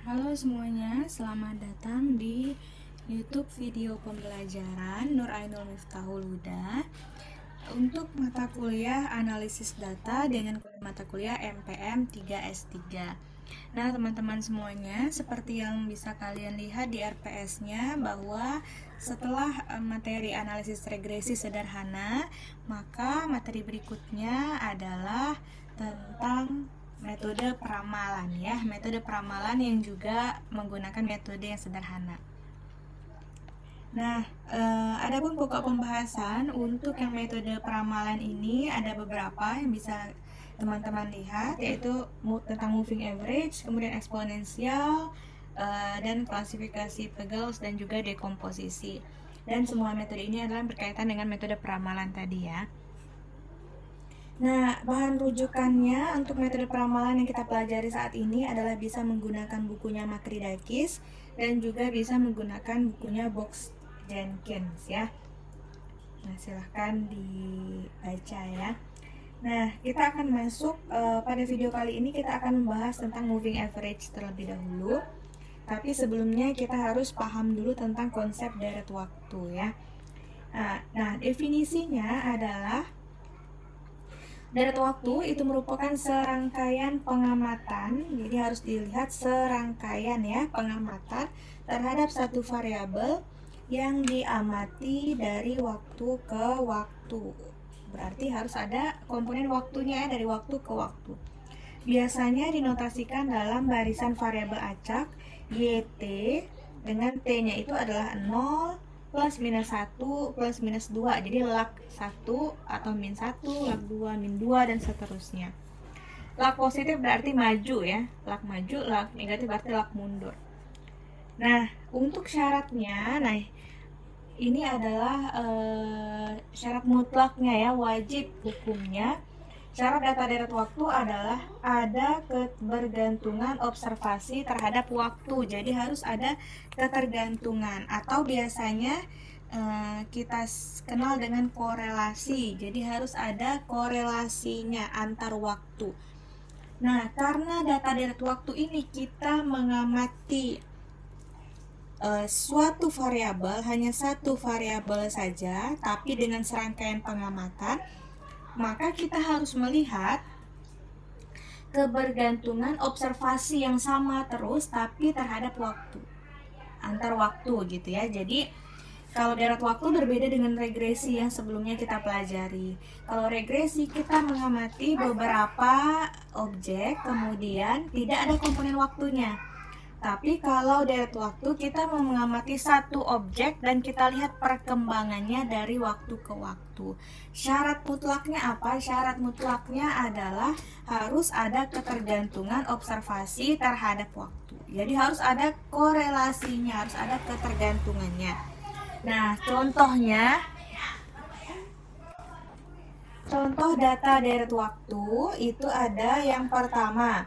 Halo semuanya, selamat datang di YouTube video pembelajaran Nur Ainul Miftahul Huda untuk mata kuliah analisis data dengan mata kuliah MPM 3S3. Nah, teman-teman semuanya, seperti yang bisa kalian lihat di RPS-nya bahwa setelah materi analisis regresi sederhana, maka materi berikutnya adalah tentang metode peramalan ya, metode peramalan yang juga menggunakan metode yang sederhana. Nah, adapun pokok pembahasan untuk yang metode peramalan ini ada beberapa yang bisa teman-teman lihat, yaitu tentang moving average, kemudian eksponensial, dan klasifikasi Pagels dan juga dekomposisi. Dan semua metode ini adalah berkaitan dengan metode peramalan tadi ya. Nah, bahan rujukannya untuk metode peramalan yang kita pelajari saat ini adalah bisa menggunakan bukunya Makridakis dan juga bisa menggunakan bukunya Box Jenkins ya. Nah, silahkan dibaca ya. Nah, kita akan masuk pada video kali ini kita akan membahas tentang moving average terlebih dahulu. Tapi sebelumnya kita harus paham dulu tentang konsep deret waktu ya. Nah, definisinya adalah deret waktu itu merupakan serangkaian pengamatan, jadi harus dilihat serangkaian ya pengamatan terhadap satu variabel yang diamati dari waktu ke waktu. Berarti harus ada komponen waktunya ya, dari waktu ke waktu. Biasanya dinotasikan dalam barisan variabel acak YT dengan T-nya itu adalah 0, plus minus 1, plus minus 2. Jadi lak 1 atau min 1, lak 2, min 2, dan seterusnya. Lak positif berarti maju ya, lak maju, lak negatif berarti lak mundur. Nah, untuk syaratnya, ini adalah syarat mutlaknya ya, wajib hukumnya. Syarat data deret waktu adalah ada kebergantungan observasi terhadap waktu. Jadi harus ada ketergantungan atau biasanya kita kenal dengan korelasi. Jadi harus ada korelasinya antar waktu. Nah, karena data deret waktu ini kita mengamati suatu variabel, hanya satu variabel saja, tapi dengan serangkaian pengamatan, maka kita harus melihat kebergantungan observasi yang sama terus tapi terhadap waktu, antar waktu gitu ya. Jadi kalau deret waktu berbeda dengan regresi yang sebelumnya kita pelajari. Kalau regresi kita mengamati beberapa objek kemudian tidak ada komponen waktunya. Tapi kalau deret waktu kita mengamati satu objek dan kita lihat perkembangannya dari waktu ke waktu. Syarat mutlaknya apa? Syarat mutlaknya adalah harus ada ketergantungan observasi terhadap waktu. Jadi harus ada korelasinya, harus ada ketergantungannya. Nah, contoh data deret waktu itu ada yang pertama,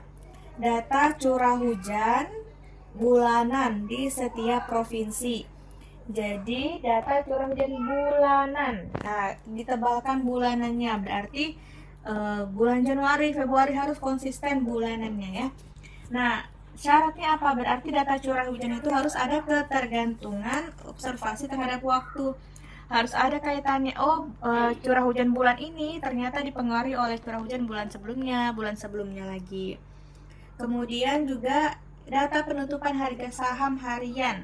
data curah hujan bulanan di setiap provinsi. Jadi data curah hujan bulanan. Nah, ditebalkan bulanannya berarti bulan Januari, Februari harus konsisten bulanannya ya. Nah, syaratnya apa? Berarti data curah hujan itu harus ada ketergantungan observasi terhadap waktu. Harus ada kaitannya. Curah hujan bulan ini ternyata dipengaruhi oleh curah hujan bulan sebelumnya lagi. Kemudian juga data penutupan harga saham harian.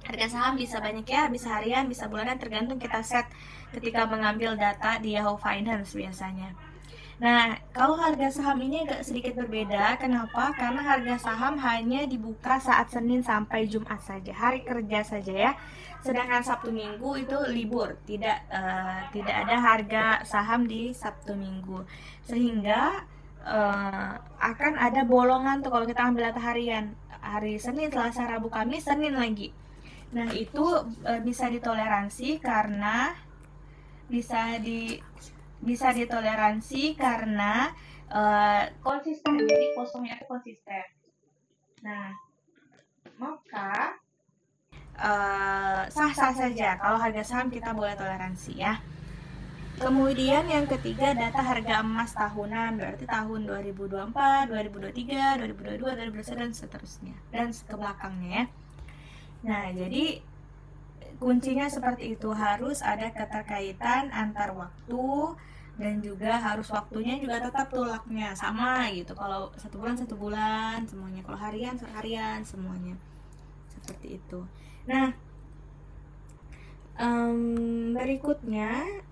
Harga saham bisa banyak ya, bisa harian, bisa bulanan, tergantung kita set ketika mengambil data di Yahoo Finance biasanya. Nah, kalau harga saham ini agak sedikit berbeda. Kenapa? Karena harga saham hanya dibuka saat Senin sampai Jumat saja, hari kerja saja ya. Sedangkan Sabtu Minggu itu libur, tidak ada harga saham di Sabtu Minggu. Sehingga akan ada bolongan tuh kalau kita ambil data harian, hari Senin, Selasa, Rabu, Kamis, Senin lagi. Nah, itu bisa ditoleransi karena konsisten, jadi kosongnya itu konsisten. Nah, maka sah-sah saja kalau harga saham kita boleh toleransi ya. Kemudian yang ketiga data harga emas tahunan, berarti tahun 2024, 2023, 2022, 2021 dan seterusnya dan ke belakangnya ya. Nah, jadi kuncinya seperti itu, harus ada keterkaitan antar waktu dan juga harus waktunya juga tetap tulaknya sama gitu. Kalau 1 bulan semuanya, kalau harian seharian semuanya seperti itu. Nah, berikutnya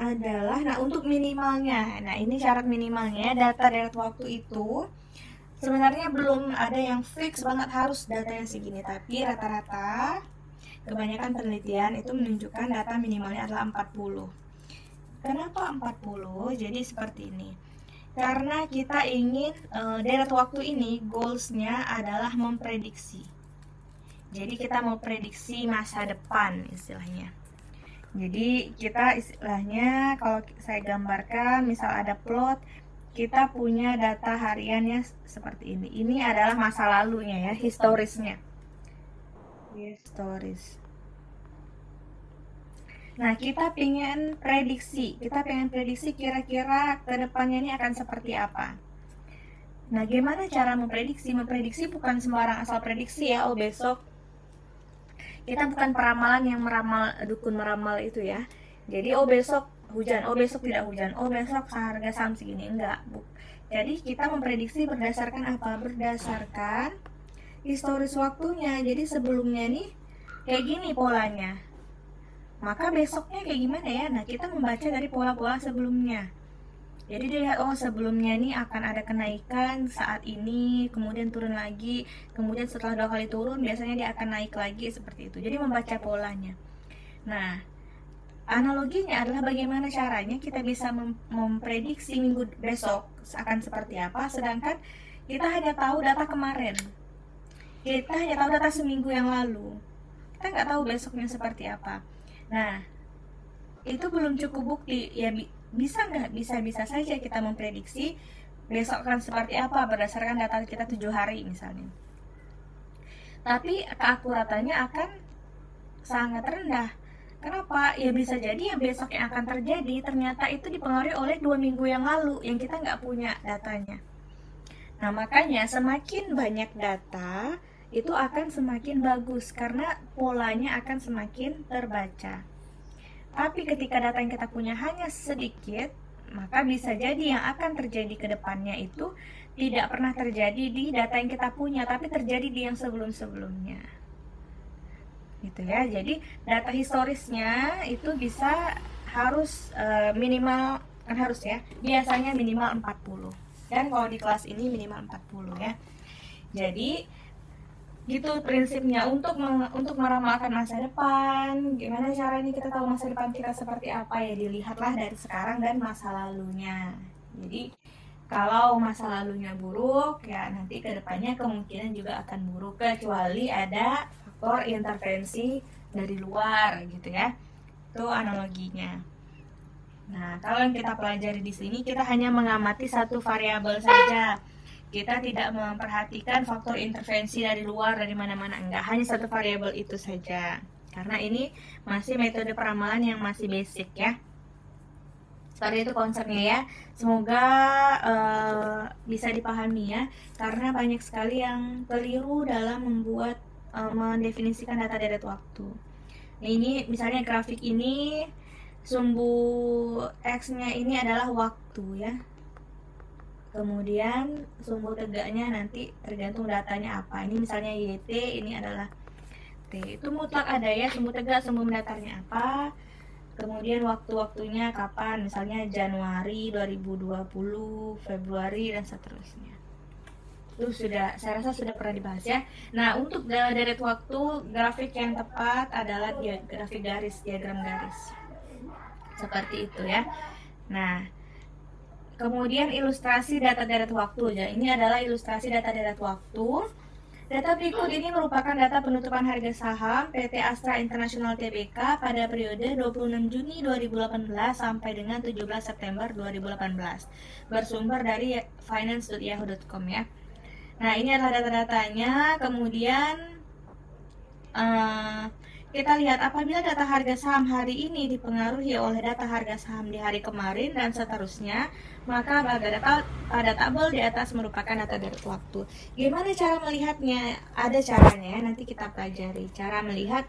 adalah untuk minimalnya. Nah, ini syarat minimalnya, data deret waktu itu sebenarnya belum ada yang fix banget harus datanya segini, tapi rata-rata kebanyakan penelitian itu menunjukkan data minimalnya adalah 40. Kenapa 40? Jadi seperti ini. Karena kita ingin deret waktu ini goalsnya adalah memprediksi. Jadi kita mau prediksi masa depan istilahnya. Jadi kita istilahnya, kalau saya gambarkan, misal ada plot, kita punya data hariannya seperti ini. Ini adalah masa lalunya ya, historisnya. Historis. Nah, kita pengen prediksi kira-kira ke depannya ini akan seperti apa. Nah, gimana cara memprediksi? Memprediksi bukan sembarang asal prediksi ya, besok. Kita bukan peramalan yang meramal, dukun meramal itu ya. Jadi besok hujan, besok tidak hujan, besok harga saham segini, enggak. Jadi kita memprediksi berdasarkan apa? Berdasarkan historis waktunya. Jadi sebelumnya nih kayak gini polanya, maka besoknya kayak gimana ya? Nah, kita membaca dari pola-pola sebelumnya. Jadi dilihat, sebelumnya nih akan ada kenaikan saat ini, kemudian turun lagi, kemudian setelah 2 kali turun biasanya dia akan naik lagi, seperti itu. Jadi membaca polanya. Nah, analoginya adalah bagaimana caranya kita bisa memprediksi minggu besok akan seperti apa, sedangkan kita hanya tahu data kemarin. Kita hanya tahu data seminggu yang lalu. Kita nggak tahu besoknya seperti apa. Nah, itu belum cukup bukti ya. Bisa nggak? Bisa saja kita memprediksi besok akan seperti apa berdasarkan data kita 7 hari misalnya. Tapi keakuratannya akan sangat rendah. Kenapa? Ya bisa jadi yang besok yang akan terjadi ternyata itu dipengaruhi oleh 2 minggu yang lalu yang kita nggak punya datanya. Nah, makanya semakin banyak data itu akan semakin bagus karena polanya akan semakin terbaca. Tapi ketika data yang kita punya hanya sedikit, maka bisa jadi yang akan terjadi ke depannya itu tidak pernah terjadi di data yang kita punya, tapi terjadi di yang sebelum-sebelumnya. Gitu ya. Jadi data historisnya itu bisa harus minimal, kan harus ya, biasanya minimal 40. Dan kalau di kelas ini minimal 40 ya. Jadi gitu prinsipnya untuk meramalkan masa depan. Gimana caranya kita tahu masa depan kita seperti apa ya? Dilihatlah dari sekarang dan masa lalunya. Jadi kalau masa lalunya buruk ya nanti ke depannya kemungkinan juga akan buruk, kecuali ada faktor intervensi dari luar gitu ya. Itu analoginya. Nah, kalau yang kita pelajari di sini kita hanya mengamati satu variabel saja. Kita tidak memperhatikan faktor intervensi dari luar, dari mana-mana, enggak, hanya satu variabel itu saja. Karena ini masih metode peramalan yang masih basic ya. Seperti itu konsepnya ya. Semoga bisa dipahami ya. Karena banyak sekali yang keliru dalam membuat mendefinisikan data deret waktu. Nah, ini misalnya grafik ini sumbu X-nya ini adalah waktu ya. Kemudian sumbu tegaknya nanti tergantung datanya apa. Ini misalnya YT, ini adalah T. Itu mutlak ada ya, sumbu tegak, sumbu mendatarnya apa. Kemudian waktu-waktunya kapan, misalnya Januari 2020, Februari dan seterusnya. Itu sudah, saya rasa sudah pernah dibahas ya. Nah, untuk deret waktu, grafik yang tepat adalah grafik garis, diagram garis. Seperti itu ya. Nah, kemudian ilustrasi data deret waktu. Jadi ini adalah ilustrasi data deret waktu. Data berikut ini merupakan data penutupan harga saham PT Astra International Tbk pada periode 26 Juni 2018 sampai dengan 17 September 2018. Bersumber dari finance.yahoo.com ya. Nah, ini adalah data-datanya. Kemudian kita lihat apabila data harga saham hari ini dipengaruhi oleh data harga saham di hari kemarin dan seterusnya, maka pada tabel di atas merupakan data dari waktu. Gimana cara melihatnya? Ada caranya, nanti kita pelajari cara melihat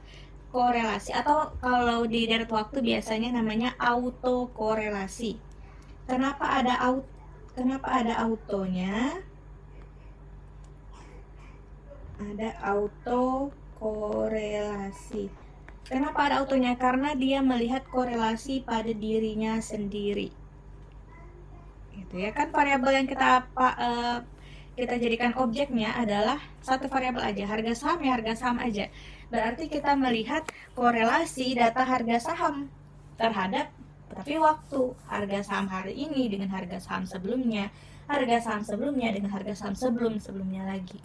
korelasi, atau kalau di deret waktu biasanya namanya autokorelasi. Kenapa ada autonya? Ada autokorelasi. Kenapa ada autonya? Karena dia melihat korelasi pada dirinya sendiri. Gitu ya, kan variabel yang kita jadikan objeknya adalah satu variabel aja, harga saham ya harga saham aja. Berarti kita melihat korelasi data harga saham terhadap tapi waktu, harga saham hari ini dengan harga saham sebelumnya, harga saham sebelumnya dengan harga saham sebelumnya lagi.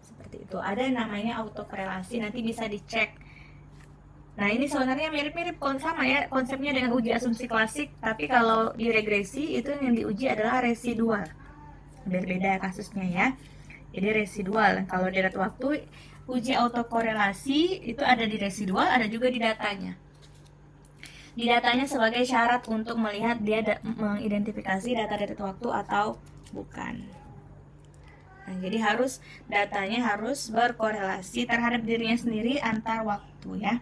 Seperti itu. Ada namanya autokorelasi, nanti bisa dicek. Nah, ini sebenarnya mirip-mirip sama ya konsepnya dengan uji asumsi klasik, tapi kalau di regresi itu yang diuji adalah residual. Berbeda kasusnya ya. Jadi residual. Kalau deret waktu uji autokorelasi itu ada di residual, ada juga di datanya. Di datanya sebagai syarat untuk melihat dia mengidentifikasi data deret waktu atau bukan. Nah, jadi datanya harus berkorelasi terhadap dirinya sendiri antar waktu ya.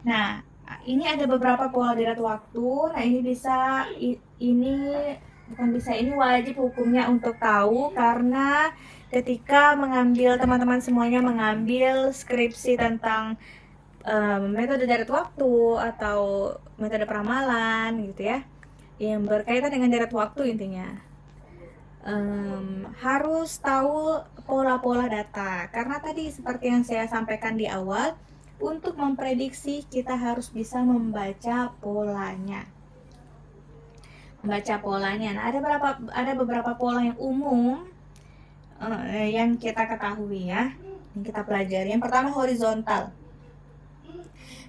Nah, ini ada beberapa pola deret waktu. Nah, ini wajib hukumnya untuk tahu, karena ketika teman-teman semuanya mengambil skripsi tentang metode deret waktu atau metode peramalan gitu ya, yang berkaitan dengan deret waktu, intinya harus tahu pola-pola data, karena tadi seperti yang saya sampaikan di awal, untuk memprediksi kita harus bisa membaca polanya. Nah, ada beberapa pola yang umum yang kita ketahui ya, yang kita pelajari. Yang pertama horizontal.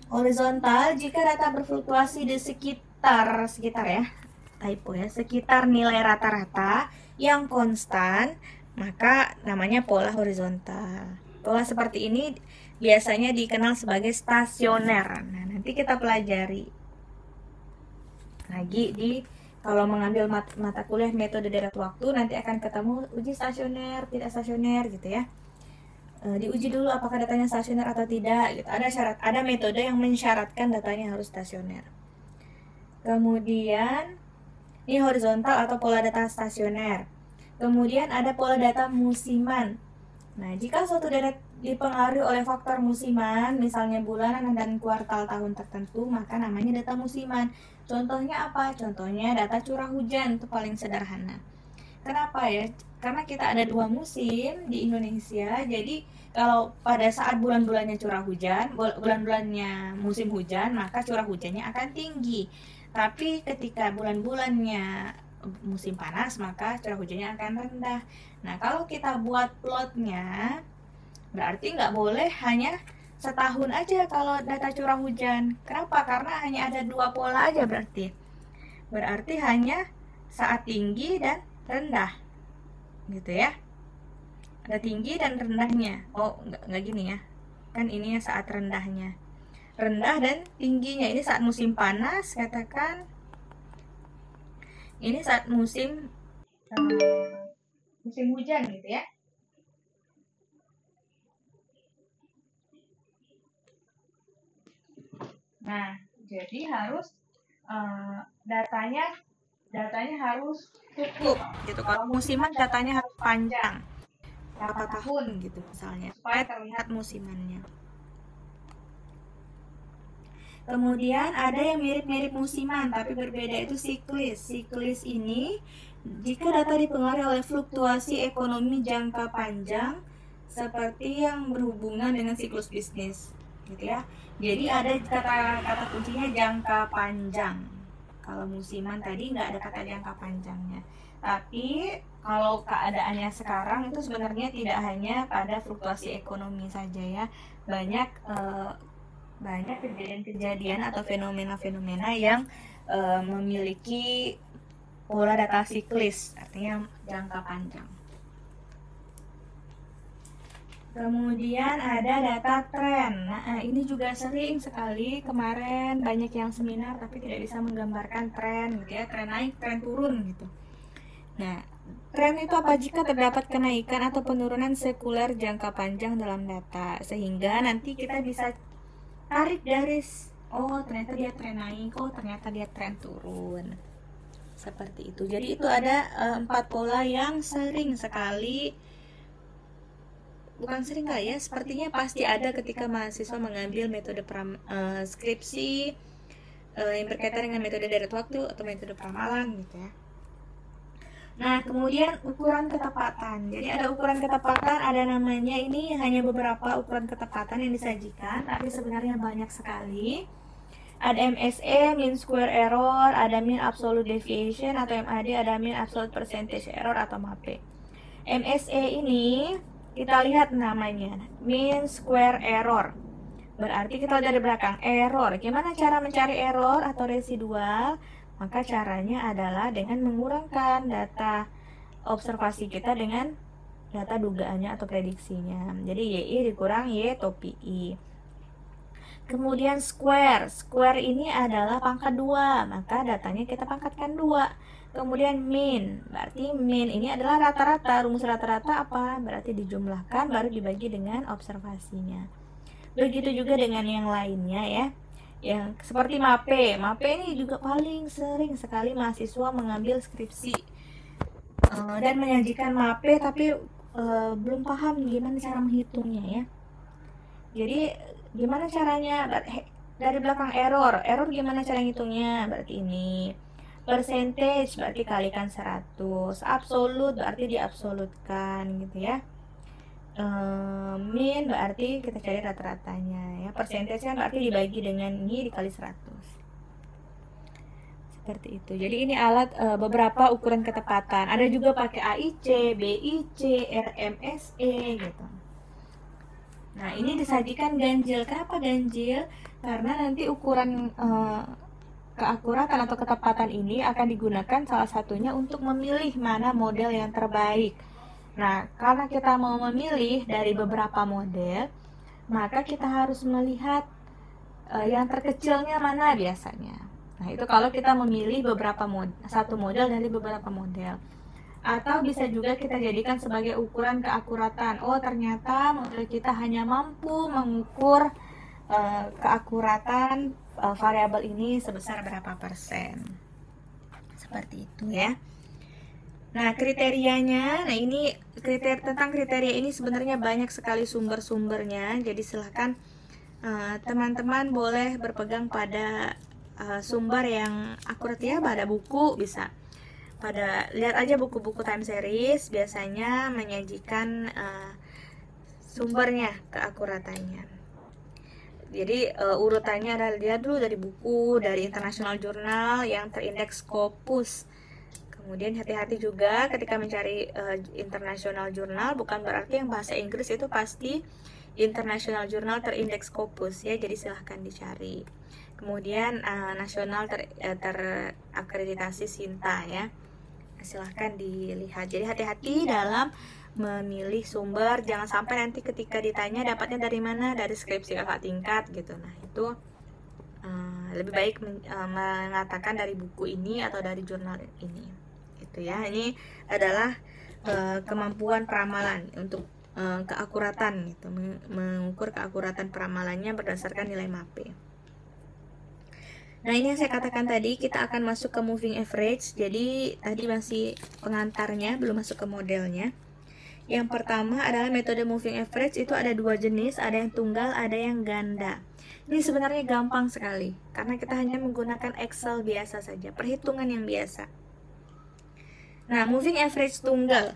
Horizontal, jika data berfluktuasi di sekitar ya, typo ya, sekitar nilai rata-rata yang konstan, maka namanya pola horizontal. Pola seperti ini biasanya dikenal sebagai stasioner. Nah, nanti kita pelajari lagi kalau mengambil mata kuliah metode deret waktu, nanti akan ketemu uji stasioner, tidak stasioner gitu ya. Diuji dulu apakah datanya stasioner atau tidak gitu. Ada metode yang mensyaratkan datanya harus stasioner. Kemudian ini horizontal atau pola data stasioner. Kemudian ada pola data musiman. Nah, jika suatu deret dipengaruhi oleh faktor musiman, misalnya bulanan dan kuartal tahun tertentu, maka namanya data musiman. Contohnya apa? Contohnya data curah hujan, itu paling sederhana. Kenapa ya? Karena kita ada 2 musim di Indonesia, jadi kalau pada saat bulan-bulannya curah hujan, bulan-bulannya musim hujan, maka curah hujannya akan tinggi. Tapi ketika bulan-bulannya musim panas, maka curah hujannya akan rendah. Nah, kalau kita buat plotnya, berarti nggak boleh hanya setahun aja kalau data curah hujan. Kenapa? Karena hanya ada 2 pola aja berarti hanya saat tinggi dan rendah gitu ya, ada tinggi dan rendahnya. Oh, nggak gini ya, kan ini ya saat rendahnya, rendah dan tingginya. Ini saat musim panas, katakan ini saat musim hujan gitu ya. Nah, jadi harus datanya harus cukup gitu. Kalau musiman datanya harus panjang, berapa tahun gitu misalnya, supaya terlihat musimannya. Kemudian ada yang mirip-mirip musiman tapi berbeda, itu siklis. Siklis ini jika data dipengaruhi oleh fluktuasi ekonomi jangka panjang seperti yang berhubungan dengan siklus bisnis gitu ya. Jadi ada kata kuncinya jangka panjang. Kalau musiman tadi nggak ada kata jangka panjangnya. Tapi kalau keadaannya sekarang itu sebenarnya tidak hanya pada fluktuasi ekonomi saja ya. Banyak kejadian-kejadian atau fenomena-fenomena yang memiliki pola data siklis, artinya jangka panjang. Kemudian ada data tren. Nah, ini juga sering sekali kemarin banyak yang seminar tapi tidak bisa menggambarkan tren gitu ya, tren naik, tren turun gitu. Nah, tren itu apa jika terdapat kenaikan atau penurunan sekuler jangka panjang dalam data, sehingga nanti kita bisa tarik garis, oh ternyata dia tren naik, oh ternyata dia tren turun. Seperti itu. Jadi itu ada 4 pola yang sering sekali, bukan sering kali ya, sepertinya pasti ada ketika mahasiswa mengambil metode skripsi yang berkaitan dengan metode deret waktu atau metode pramalan gitu ya. Nah, kemudian ukuran ketepatan. Jadi ada ukuran ketepatan, ada namanya, ini hanya beberapa ukuran ketepatan yang disajikan, tapi sebenarnya banyak sekali. Ada MSE, mean square error, ada mean absolute deviation atau MAD, ada mean absolute percentage error atau MAP. MSE ini kita lihat namanya, mean square error. Berarti kita dari belakang, error. Gimana cara mencari error atau residual? Maka caranya adalah dengan mengurangkan data observasi kita dengan data dugaannya atau prediksinya. Jadi YI dikurang Y topi I. Kemudian square. Square ini adalah pangkat 2, maka datanya kita pangkatkan 2. Kemudian mean. Berarti mean ini adalah rata-rata. Rumus rata-rata apa? Berarti dijumlahkan baru dibagi dengan observasinya. Begitu juga dengan yang lainnya ya. Yang seperti MAPE. MAPE ini juga paling sering sekali mahasiswa mengambil skripsi dan menyajikan MAPE tapi belum paham gimana cara menghitungnya ya. Jadi gimana caranya? Dari belakang error gimana cara ngitungnya? Berarti ini percentage, berarti kalikan 100. Absolute berarti diabsolutkan gitu ya. Mean berarti kita cari rata-ratanya ya. Percentage kan berarti dibagi dengan ini dikali 100. Seperti itu. Jadi ini alat beberapa ukuran ketepatan. Ada juga pakai AIC, BIC, RMSE gitu. Nah, ini disajikan ganjil. Kenapa ganjil? Karena nanti ukuran keakuratan atau ketepatan ini akan digunakan salah satunya untuk memilih mana model yang terbaik. Nah, karena kita mau memilih dari beberapa model, maka kita harus melihat yang terkecilnya mana biasanya. Nah, itu kalau kita memilih satu model dari beberapa model. Atau bisa juga kita jadikan sebagai ukuran keakuratan. Oh, ternyata model kita hanya mampu mengukur keakuratan variabel ini sebesar berapa persen. Seperti itu ya. Nah, kriterianya, ini tentang kriteria ini sebenarnya banyak sekali sumber-sumbernya. Jadi silahkan teman-teman boleh berpegang pada sumber yang akurat ya, pada buku bisa. Lihat aja buku-buku time series, biasanya menyajikan sumbernya, keakuratannya. Jadi urutannya adalah lihat dulu dari buku, dari international journal yang terindeks Scopus. Kemudian hati-hati juga ketika mencari international journal, bukan berarti yang bahasa Inggris itu pasti international journal terindeks Scopus ya, jadi silahkan dicari. Kemudian nasional terakreditasi Sinta ya, silahkan dilihat. Jadi hati-hati dalam memilih sumber, jangan sampai nanti ketika ditanya dapatnya dari mana, dari skripsi kakak tingkat gitu. Nah itu lebih baik mengatakan dari buku ini atau dari jurnal ini. Itu ya, ini adalah kemampuan peramalan untuk keakuratan gitu, mengukur keakuratan peramalannya berdasarkan nilai MAPE. Nah, ini yang saya katakan tadi, kita akan masuk ke moving average. Jadi tadi masih pengantarnya, belum masuk ke modelnya. Yang pertama adalah metode moving average, itu ada 2 jenis, ada yang tunggal, ada yang ganda. Ini sebenarnya gampang sekali karena kita hanya menggunakan Excel biasa saja, perhitungan yang biasa. Nah, moving average tunggal.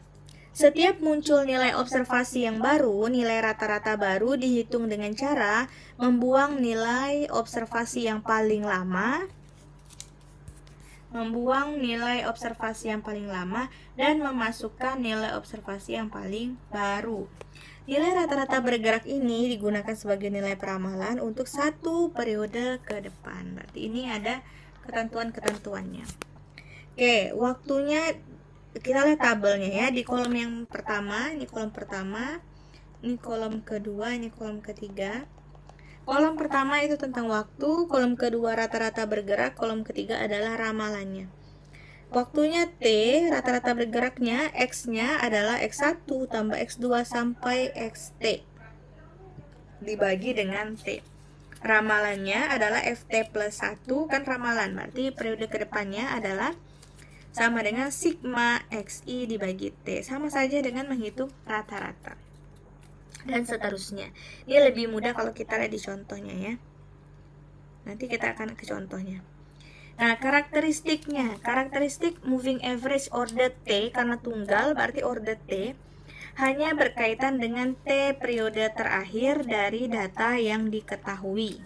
Setiap muncul nilai observasi yang baru, nilai rata-rata baru dihitung dengan cara membuang nilai observasi yang paling lama, dan memasukkan nilai observasi yang paling baru. Nilai rata-rata bergerak ini digunakan sebagai nilai peramalan untuk satu periode ke depan. Berarti ini ada ketentuan-ketentuannya. Oke, waktunya kita lihat tabelnya ya. Di kolom yang pertama, ini kolom pertama. Ini kolom kedua, ini kolom ketiga. Kolom pertama itu tentang waktu, kolom kedua rata-rata bergerak, kolom ketiga adalah ramalannya. Waktunya T, rata-rata bergeraknya, X-nya adalah X1 tambah X2 sampai XT dibagi dengan T. Ramalannya adalah FT plus 1, kan ramalan, berarti periode kedepannya adalah sama dengan sigma XI dibagi T, sama saja dengan menghitung rata-rata. Dan seterusnya. Ini lebih mudah kalau kita lihat di contohnya ya. Nanti kita akan ke contohnya. Nah, karakteristik moving average order T, karena tunggal berarti order T hanya berkaitan dengan T periode terakhir dari data yang diketahui.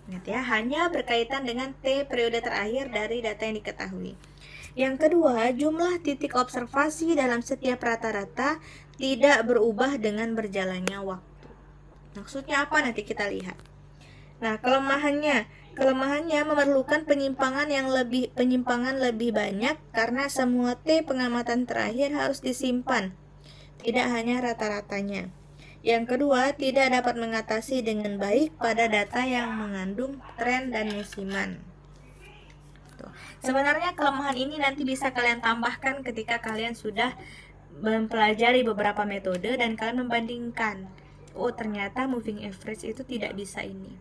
Ingat ya, hanya berkaitan dengan T periode terakhir dari data yang diketahui. Yang kedua, jumlah titik observasi dalam setiap rata-rata tidak berubah dengan berjalannya waktu. Maksudnya apa? Nanti kita lihat. Nah, kelemahannya memerlukan penyimpangan lebih banyak karena semua T pengamatan terakhir harus disimpan, tidak hanya rata-ratanya. Yang kedua, tidak dapat mengatasi dengan baik pada data yang mengandung tren dan musiman. Sebenarnya kelemahan ini nanti bisa kalian tambahkan ketika kalian sudah mempelajari beberapa metode dan kalian membandingkan. Oh, ternyata moving average itu tidak bisa ini.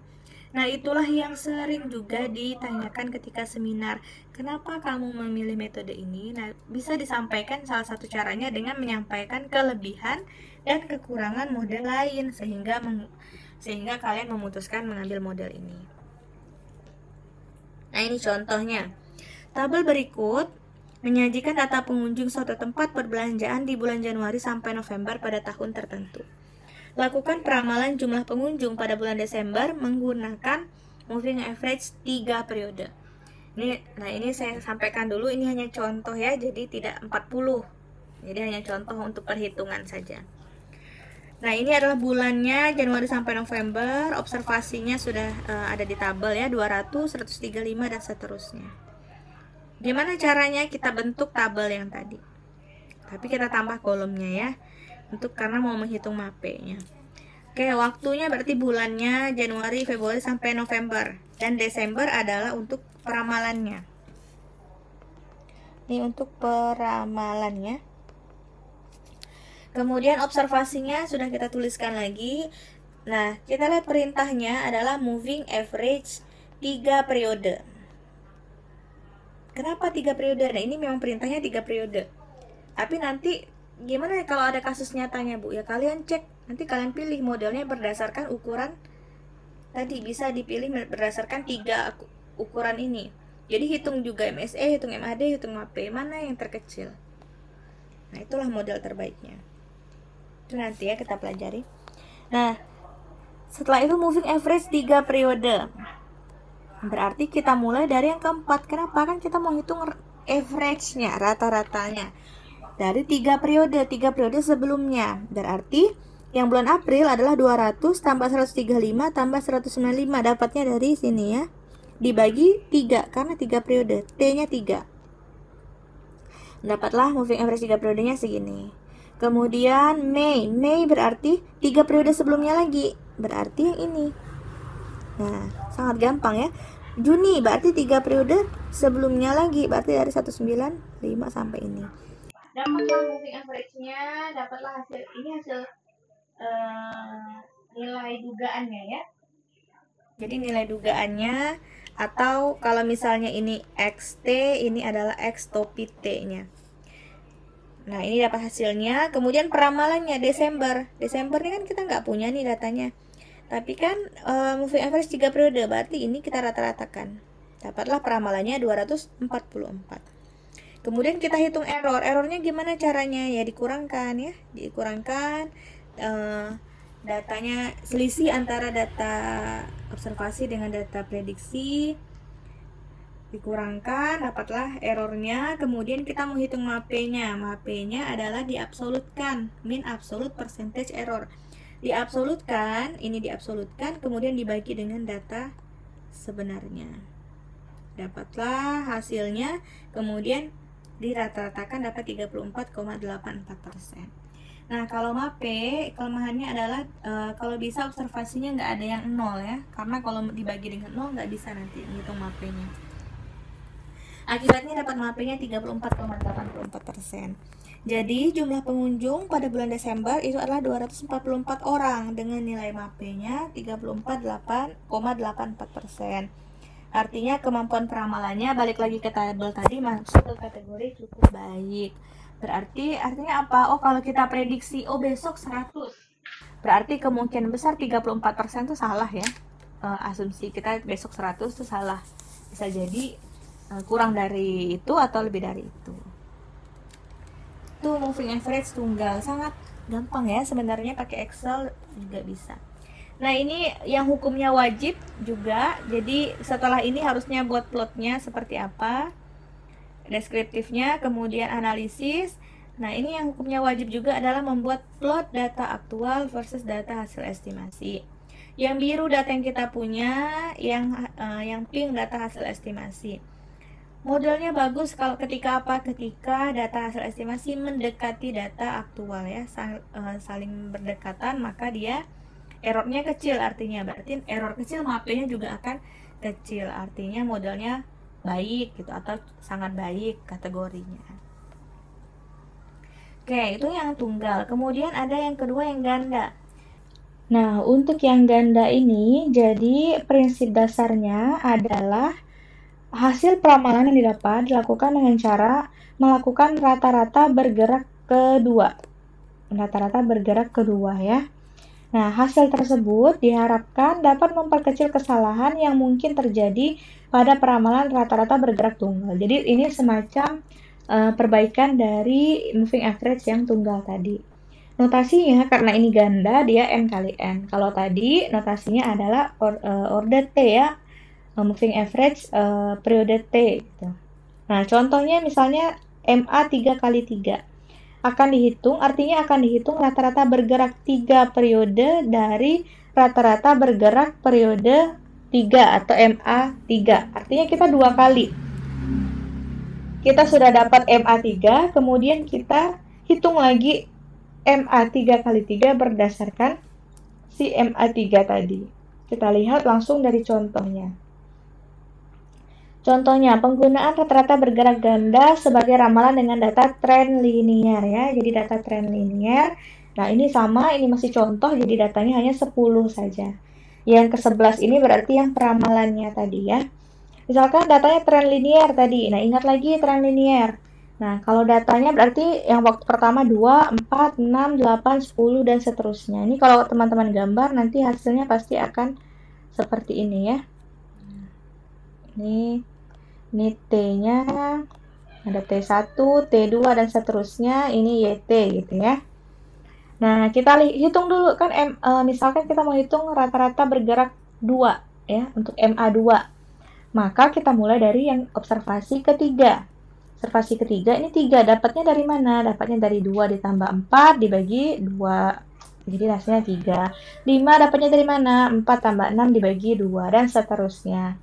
Nah, itulah yang sering juga ditanyakan ketika seminar. Kenapa kamu memilih metode ini? Nah, bisa disampaikan salah satu caranya dengan menyampaikan kelebihan dan kekurangan model lain sehingga kalian memutuskan mengambil model ini. Nah, ini contohnya. Tabel berikut menyajikan data pengunjung suatu tempat perbelanjaan di bulan Januari sampai November pada tahun tertentu. Lakukan peramalan jumlah pengunjung pada bulan Desember menggunakan moving average 3 periode. Ini saya sampaikan dulu, ini hanya contoh ya, jadi tidak 40. Jadi hanya contoh untuk perhitungan saja. Nah, ini adalah bulannya Januari sampai November, observasinya sudah ada di tabel ya, 200, 135 dan seterusnya. Gimana caranya kita bentuk tabel yang tadi? Tapi kita tambah kolomnya ya, karena mau menghitung MAPE-nya. Oke, waktunya berarti bulannya Januari, Februari sampai November, dan Desember adalah untuk peramalannya. Ini untuk peramalannya. Kemudian observasinya sudah kita tuliskan lagi. Nah, kita lihat perintahnya adalah moving average 3 periode. Kenapa 3 periode? Nah, ini memang perintahnya 3 periode. Tapi nanti gimana kalau ada kasus nyatanya, Bu? Ya kalian cek, nanti kalian pilih modelnya berdasarkan ukuran tadi, bisa dipilih berdasarkan 3 ukuran ini. Jadi hitung juga MSE, hitung MAD, hitung MAPE, mana yang terkecil. Nah, itulah model terbaiknya. Itu nanti ya kita pelajari. Nah, setelah itu moving average 3 periode. Berarti kita mulai dari yang keempat. Kenapa? Kan kita mau hitung average-nya, rata-ratanya. Dari 3 periode sebelumnya. Berarti yang bulan April adalah 200 tambah 135 tambah 195. Dapatnya dari sini ya. Dibagi 3 karena 3 periode. T-nya 3. Dapatlah moving average 3 periodenya segini. Kemudian Mei berarti 3 periode sebelumnya lagi. Berarti yang ini. Nah, sangat gampang ya. Juni berarti 3 periode sebelumnya lagi. Berarti dari 195 sampai ini. Dapatlah moving average-nya, dapatlah hasil. Ini hasil nilai dugaannya ya. Jadi nilai dugaannya, atau kalau misalnya ini XT, ini adalah X topi T-nya. Nah, ini dapat hasilnya. Kemudian peramalannya Desember. Desember ini kan kita nggak punya nih datanya. Tapi kan moving average 3 periode, berarti ini kita rata-ratakan. Dapatlah peramalannya 244. Kemudian kita hitung error. Errornya gimana caranya? Ya dikurangkan ya. Dikurangkan datanya, selisih antara data observasi dengan data prediksi. Dikurangkan, dapatlah errornya. Kemudian kita mau hitung MAPE-nya. MAPE-nya adalah diabsolutkan, mean absolute percentage error. Diabsolutkan, ini diabsolutkan, kemudian dibagi dengan data sebenarnya. Dapatlah hasilnya, kemudian dirata-ratakan dapat 34,84%. Nah, kalau MAPE, kelemahannya adalah kalau bisa observasinya nggak ada yang 0 ya. Karena kalau dibagi dengan 0 nggak bisa nanti ngitung MAPE-nya. Akibatnya dapat MAPE-nya 34,84%. Jadi jumlah pengunjung pada bulan Desember itu adalah 244 orang dengan nilai MAPE-nya 34,84%. Artinya kemampuan peramalannya, balik lagi ke tabel tadi, masuk ke kategori cukup baik. Berarti artinya apa? Oh, kalau kita prediksi besok 100, berarti kemungkinan besar 34% itu salah ya. Asumsi kita besok 100 itu salah. Bisa jadi kurang dari itu atau lebih dari itu. Itu moving average tunggal, sangat gampang ya sebenarnya, pakai Excel juga bisa. Nah, ini yang hukumnya wajib juga. Jadi setelah ini harusnya buat plotnya seperti apa, deskriptifnya, kemudian analisis. Nah, ini yang hukumnya wajib juga adalah membuat plot data aktual versus data hasil estimasi. Yang biru data yang kita punya, yang pink data hasil estimasi. Modelnya bagus kalau ketika apa? Ketika data hasil estimasi mendekati data aktual ya, saling berdekatan, maka dia errornya kecil, artinya berarti error kecil MAPE-nya juga akan kecil, artinya modelnya baik gitu atau sangat baik kategorinya. Oke, itu yang tunggal. Kemudian ada yang kedua, yang ganda. Nah, untuk yang ganda ini, jadi prinsip dasarnya adalah hasil peramalan yang didapat dilakukan dengan cara melakukan rata-rata bergerak kedua. Rata-rata bergerak kedua ya. Nah, hasil tersebut diharapkan dapat memperkecil kesalahan yang mungkin terjadi pada peramalan rata-rata bergerak tunggal. Jadi ini semacam perbaikan dari moving average yang tunggal tadi. Notasinya karena ini ganda, dia N kali N. Kalau tadi notasinya adalah order T ya, moving average periode T gitu. Nah, contohnya misalnya MA 3 kali 3 akan dihitung, artinya akan dihitung rata-rata bergerak 3 periode dari rata-rata bergerak periode 3 atau MA 3. Artinya kita 2 kali. Kita sudah dapat MA 3, kemudian kita hitung lagi MA 3 kali 3 berdasarkan si MA 3 tadi. Kita lihat langsung dari contohnya. Contohnya, penggunaan rata-rata bergerak ganda sebagai ramalan dengan data tren linier ya. Jadi data tren linier. Nah, ini sama, ini masih contoh, jadi datanya hanya 10 saja. Yang ke-11 ini berarti yang peramalannya tadi ya. Misalkan datanya tren linier tadi. Nah, ingat lagi tren linier. Nah, kalau datanya berarti yang waktu pertama 2, 4, 6, 8, 10, dan seterusnya. Ini kalau teman-teman gambar, nanti hasilnya pasti akan seperti ini ya. Ini T-nya, ada T1, T2, dan seterusnya, ini YT gitu ya. Nah, kita hitung dulu kan, misalkan kita mau hitung rata-rata bergerak 2 ya, untuk MA2. Maka kita mulai dari yang observasi ketiga. Observasi ketiga, ini 3, dapatnya dari mana? Dapatnya dari 2 ditambah 4 dibagi 2. Jadi hasilnya 3. 5 dapatnya dari mana? 4 tambah 6 dibagi 2, dan seterusnya.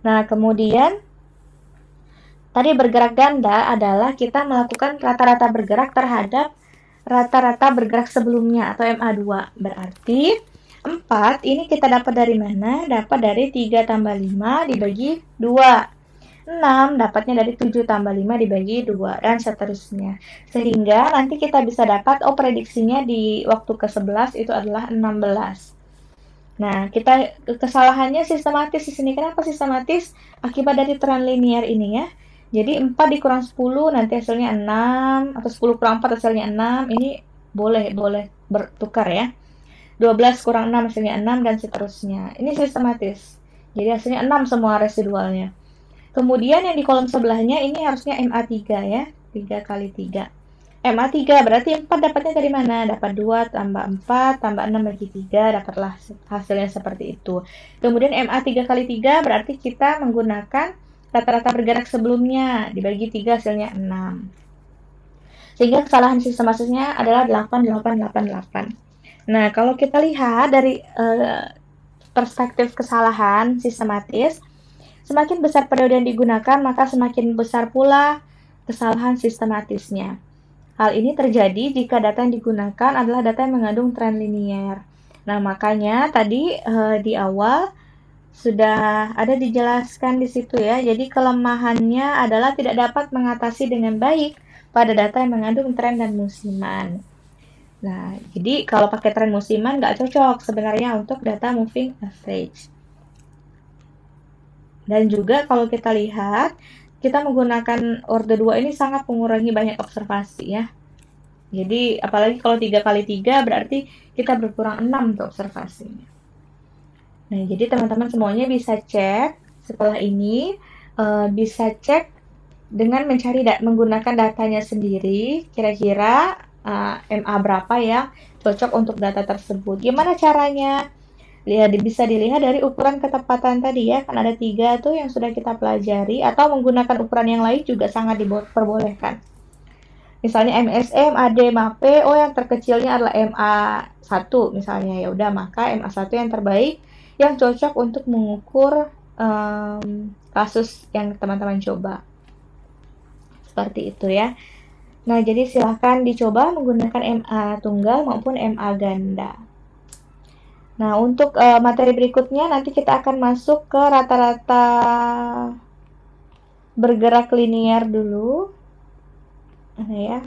Nah, kemudian tadi bergerak ganda adalah kita melakukan rata-rata bergerak terhadap rata-rata bergerak sebelumnya atau MA2. Berarti 4 ini kita dapat dari mana? Dapat dari 3 tambah 5 dibagi 2. 6 dapatnya dari 7 tambah 5 dibagi 2, dan seterusnya. Sehingga nanti kita bisa dapat, prediksinya di waktu ke-11 itu adalah 16. Nah, kita kesalahannya sistematis di sini. Kenapa sistematis? Akibat dari tren linier ini ya. Jadi 4 dikurang 10 nanti hasilnya 6, atau 10 kurang 4 hasilnya 6. Ini boleh bertukar ya. 12 kurang 6 hasilnya 6, dan seterusnya. Ini sistematis. Jadi hasilnya 6 semua residualnya. Kemudian yang di kolom sebelahnya ini harusnya MA3 ya. 3 kali 3. MA3 berarti 4 dapatnya dari mana? Dapat 2 tambah 4 tambah 6 bagi 3, dapatlah hasilnya seperti itu. Kemudian MA3 kali 3 berarti kita menggunakan rata-rata bergerak sebelumnya, dibagi 3 hasilnya 6. Sehingga kesalahan sistematisnya adalah 8888. Nah, kalau kita lihat dari perspektif kesalahan sistematis, semakin besar periode yang digunakan, maka semakin besar pula kesalahan sistematisnya. Hal ini terjadi jika data yang digunakan adalah data yang mengandung tren linier. Nah, makanya tadi di awal sudah ada dijelaskan di situ ya. Jadi kelemahannya adalah tidak dapat mengatasi dengan baik pada data yang mengandung tren dan musiman. Nah, jadi kalau pakai tren musiman nggak cocok sebenarnya untuk data moving average. Dan juga kalau kita lihat, kita menggunakan orde 2 ini sangat mengurangi banyak observasi ya. Jadi apalagi kalau 3x3 berarti kita berkurang 6 untuk observasinya. Nah, jadi teman-teman semuanya bisa cek setelah ini, bisa cek dengan menggunakan datanya sendiri, kira-kira MA berapa yang cocok untuk data tersebut. Gimana caranya? Bisa dilihat dari ukuran ketepatan tadi ya, kan ada 3 tuh yang sudah kita pelajari, atau menggunakan ukuran yang lain juga sangat diperbolehkan. Misalnya MSE, MAD, MAP, yang terkecilnya adalah MA1 misalnya, ya udah maka MA1 yang terbaik yang cocok untuk mengukur kasus yang teman-teman coba. Seperti itu ya. Nah, jadi silahkan dicoba menggunakan MA tunggal maupun MA ganda. Nah, untuk materi berikutnya nanti kita akan masuk ke rata-rata bergerak linier dulu. Nah ya,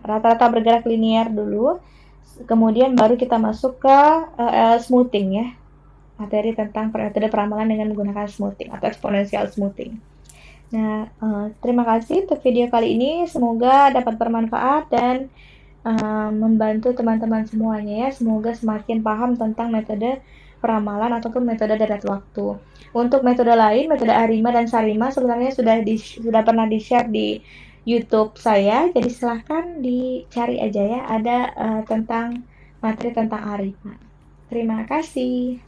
rata-rata bergerak linier dulu. Kemudian baru kita masuk ke smoothing ya. Materi tentang metode peramalan dengan menggunakan smoothing atau exponential smoothing. Nah, terima kasih untuk video kali ini. Semoga dapat bermanfaat dan membantu teman-teman semuanya ya. Semoga semakin paham tentang metode peramalan ataupun metode derat waktu. Untuk metode lain, metode ARIMA dan SARIMA sebenarnya sudah pernah di-share di YouTube saya. Jadi silahkan dicari aja ya, ada tentang materi tentang ARIMA. Terima kasih.